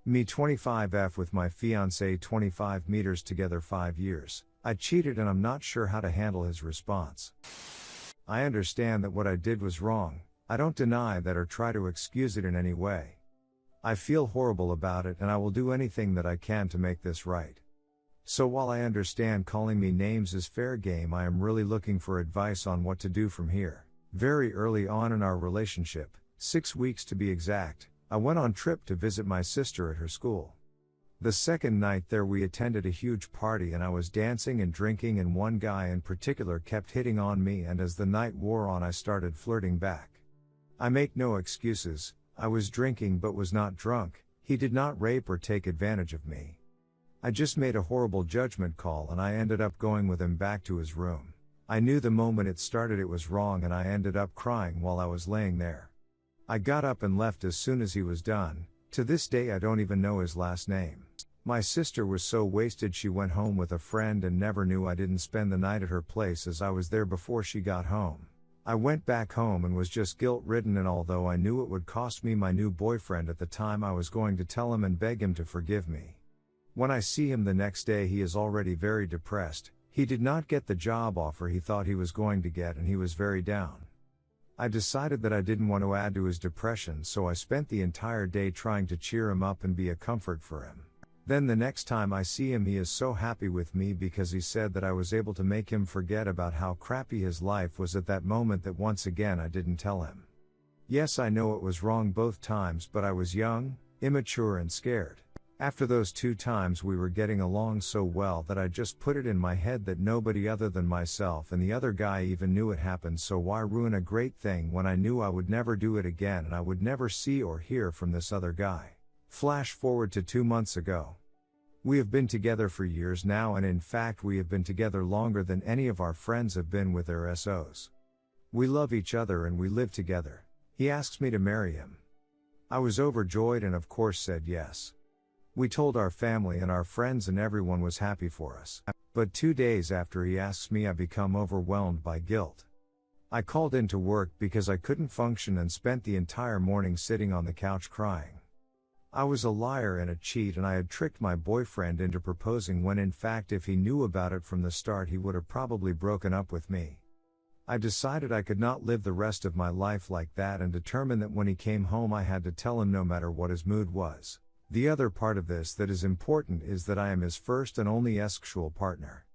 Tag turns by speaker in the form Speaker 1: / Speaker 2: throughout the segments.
Speaker 1: Me 25F with my fiancé 25 meters together 5 years. I cheated and I'm not sure how to handle his response. I understand that what I did was wrong. I don't deny that or try to excuse it in any way. I feel horrible about it and I will do anything that I can to make this right. So while I understand calling me names is fair game, I am really looking for advice on what to do from here. Very early on in our relationship, 6 weeks to be exact, I went on trip to visit my sister at her school. The second night there we attended a huge party and I was dancing and drinking and one guy in particular kept hitting on me, and as the night wore on I started flirting back. I make no excuses, I was drinking but was not drunk. He did not rape or take advantage of me. I just made a horrible judgment call and I ended up going with him back to his room. I knew the moment it started it was wrong and I ended up crying while I was laying there. I got up and left as soon as he was done. To this day I don't even know his last name. My sister was so wasted she went home with a friend and never knew I didn't spend the night at her place as I was there before she got home. I went back home and was just guilt-ridden, and although I knew it would cost me my new boyfriend at the time, I was going to tell him and beg him to forgive me. When I see him the next day he is already very depressed. He did not get the job offer he thought he was going to get and he was very down. I decided that I didn't want to add to his depression, so I spent the entire day trying to cheer him up and be a comfort for him. Then the next time I see him he is so happy with me because he said that I was able to make him forget about how crappy his life was at that moment, that once again I didn't tell him. Yes, I know it was wrong both times, but I was young, immature and scared. After those 2 times we were getting along so well that I just put it in my head that nobody other than myself and the other guy even knew it happened, so why ruin a great thing when I knew I would never do it again and I would never see or hear from this other guy. Flash forward to 2 months ago. We have been together for years now, and in fact we have been together longer than any of our friends have been with their SOs. We love each other and we live together. He asks me to marry him. I was overjoyed and of course said yes. We told our family and our friends and everyone was happy for us. But 2 days after he asks me I become overwhelmed by guilt. I called into work because I couldn't function and spent the entire morning sitting on the couch crying. I was a liar and a cheat and I had tricked my boyfriend into proposing when in fact if he knew about it from the start he would have probably broken up with me. I decided I could not live the rest of my life like that and determined that when he came home I had to tell him no matter what his mood was. The other part of this that is important is that I am his first and only sexual partner.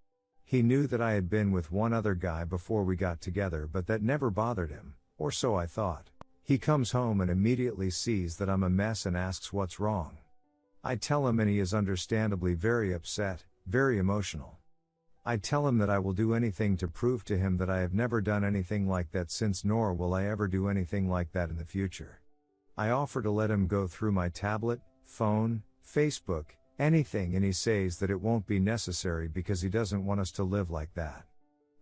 Speaker 1: He knew that I had been with one other guy before we got together, but that never bothered him, or so I thought. He comes home and immediately sees that I'm a mess and asks what's wrong. I tell him and he is understandably very upset, very emotional. I tell him that I will do anything to prove to him that I have never done anything like that since, nor will I ever do anything like that in the future. I offer to let him go through my tablet, phone, Facebook, anything, and he says that it won't be necessary because he doesn't want us to live like that.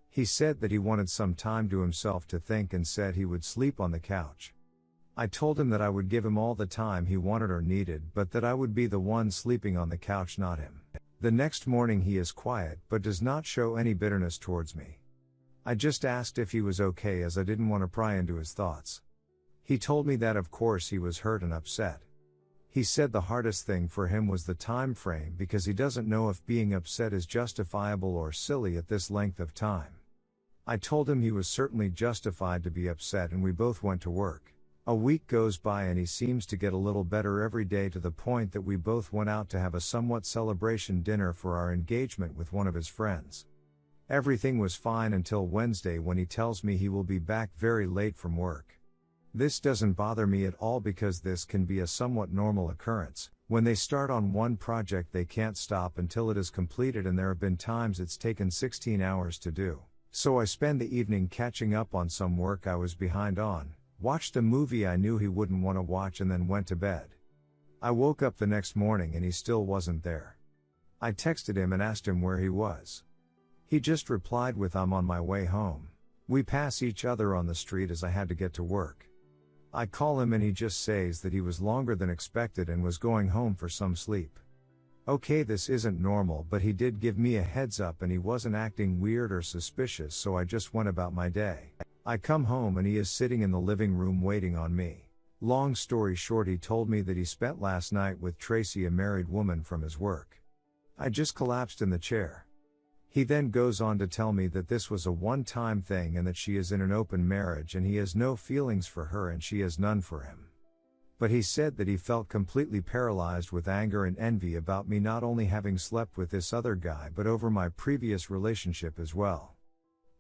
Speaker 1: He said that he wanted some time to himself to think and said he would sleep on the couch. I told him that I would give him all the time he wanted or needed, but that I would be the one sleeping on the couch, not him. The next morning he is quiet but does not show any bitterness towards me. I just asked if he was okay as I didn't want to pry into his thoughts. He told me that of course he was hurt and upset. He said the hardest thing for him was the time frame because he doesn't know if being upset is justifiable or silly at this length of time. I told him he was certainly justified to be upset and we both went to work. A week goes by and he seems to get a little better every day, to the point that we both went out to have a somewhat celebration dinner for our engagement with one of his friends. Everything was fine until Wednesday when he tells me he will be back very late from work. This doesn't bother me at all because this can be a somewhat normal occurrence. When they start on one project they can't stop until it is completed, and there have been times it's taken 16 hours to do. So I spend the evening catching up on some work I was behind on, watched a movie I knew he wouldn't want to watch, and then went to bed. I woke up the next morning and he still wasn't there. I texted him and asked him where he was. He just replied with "I'm on my way home." We pass each other on the street as I had to get to work. I call him and he just says that he was longer than expected and was going home for some sleep. Okay, this isn't normal, but he did give me a heads up and he wasn't acting weird or suspicious, so I just went about my day. I come home and he is sitting in the living room waiting on me. Long story short, he told me that he spent last night with Tracy, a married woman from his work. I just collapsed in the chair. He then goes on to tell me that this was a one-time thing and that she is in an open marriage and he has no feelings for her and she has none for him. But he said that he felt completely paralyzed with anger and envy about me not only having slept with this other guy but over my previous relationship as well.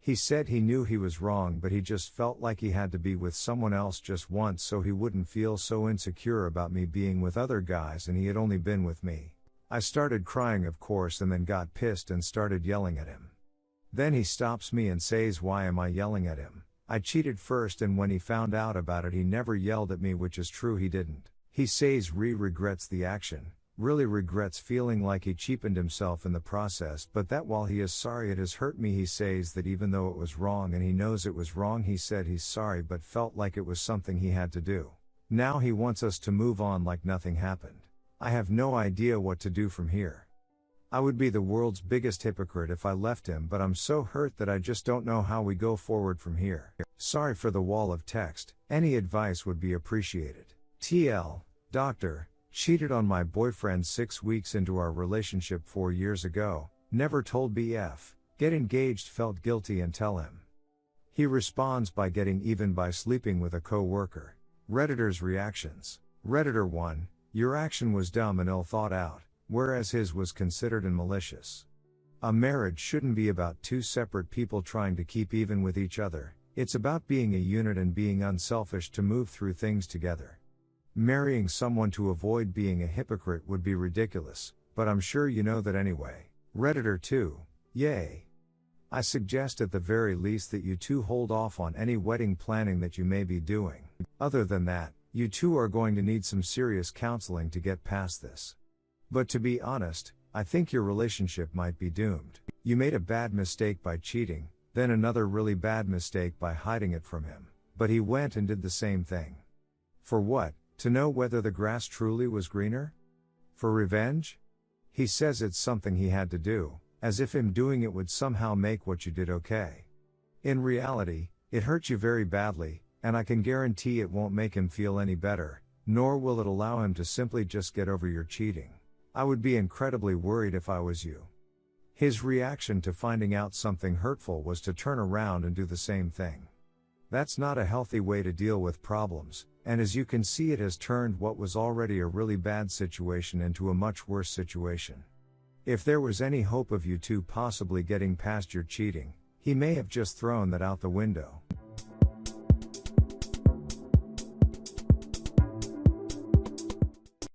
Speaker 1: He said he knew he was wrong, but he just felt like he had to be with someone else just once so he wouldn't feel so insecure about me being with other guys and he had only been with me. I started crying, of course, and then got pissed and started yelling at him. Then he stops me and says, "Why am I yelling at him? I cheated first, and when he found out about it he never yelled at me," which is true, he didn't. He says regrets the action, really regrets feeling like he cheapened himself in the process, but that while he is sorry it has hurt me, he says that even though it was wrong and he knows it was wrong, he said he's sorry but felt like it was something he had to do. Now he wants us to move on like nothing happened. I have no idea what to do from here. I would be the world's biggest hypocrite if I left him, but I'm so hurt that I just don't know how we go forward from here. Sorry for the wall of text, any advice would be appreciated. TL, Doctor, cheated on my boyfriend 6 weeks into our relationship 4 years ago, never told BF, get engaged, felt guilty and tell him. He responds by getting even by sleeping with a co-worker. Redditors' reactions. Redditor 1, your action was dumb and ill thought out, whereas his was considered and malicious. A marriage shouldn't be about two separate people trying to keep even with each other, it's about being a unit and being unselfish to move through things together. Marrying someone to avoid being a hypocrite would be ridiculous, but I'm sure you know that anyway. Redditor 2, yay. I suggest at the very least that you two hold off on any wedding planning that you may be doing. Other than that, you two are going to need some serious counseling to get past this. But to be honest, I think your relationship might be doomed. You made a bad mistake by cheating, then another really bad mistake by hiding it from him, but he went and did the same thing. For what? To know whether the grass truly was greener? For revenge? He says it's something he had to do, as if him doing it would somehow make what you did okay. In reality, it hurt you very badly, and I can guarantee it won't make him feel any better, nor will it allow him to simply just get over your cheating. I would be incredibly worried if I was you. His reaction to finding out something hurtful was to turn around and do the same thing. That's not a healthy way to deal with problems, and as you can see, it has turned what was already a really bad situation into a much worse situation. If there was any hope of you two possibly getting past your cheating, he may have just thrown that out the window.